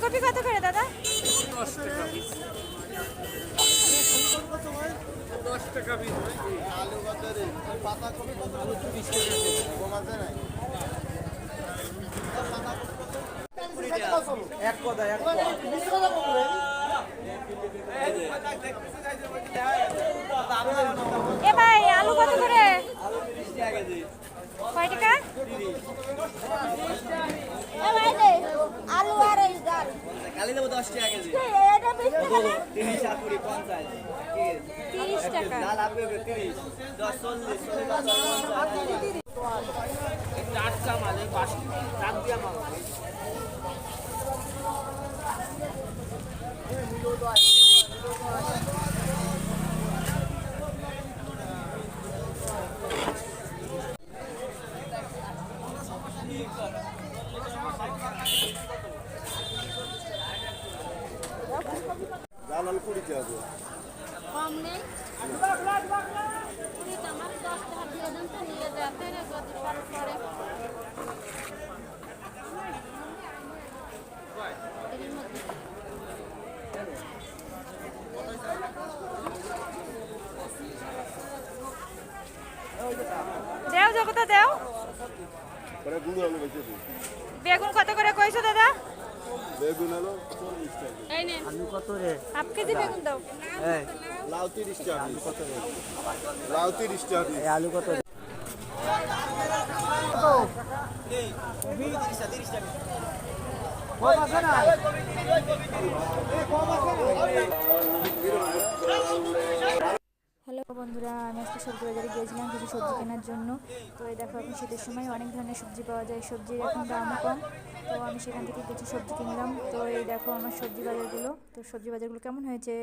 ফুলকপি কত করে দাদা? 10 টাকা পিস। 10 টাকা পিস। আলু কত রে? পাতা কপি কত? আলু 30 টাকা কেজি। কম আছে না? এক কথা এক কথা। 20 টাকা কত রে? এ ভাই আলু কত করে? আলু 30 টাকা কেজি। কয় টাকা? 30। এ ভাই দে আলু আর এই ডাল কালি দেবো 10 টাকা কেজি। এটা 20 টাকা না 30 আর 20 50। 30 টাকা। ডাল আপনি 30 10 40 40 টাটকা মাল এই বাসি রাত দিয়া মাল। ডাল আলু 20 টাকা কেজি। কম নেই কুড়ি আমার 10 টাকা দিয়ে দেন তো নিয়ে যেতে রে যদি শর্ট পড়ে এর মধ্যে দেও জগতা দেও। পরে গুলো আলু বেচে দিই। বেগুন কত করে কইছো দাদা? বেগুন আলু 40 টাকা কেজি। এই নেন আলু কত রে? হাফ কেজি বেগুন দাও। এই লাউ 30 টাকা কেজি। কত রে? লাউ 30 টাকা কেজি। আলু কত রে? কম আছে না? হ্যালো বন্ধুরা, আমি আজকে সবজি বাজারে গিয়েছিলাম কিছু সবজি কেনার জন্য। তো এই দেখো এখন শীতের সময় অনেক ধরনের সবজি পাওয়া যায়, সবজির এখন দামও কম। তো আমি সেখান থেকে কিছু সবজি কিনলাম। তো এই দেখো আমার সবজি বাজারগুলো। তো সবজি বাজারগুলো কেমন হয়েছে?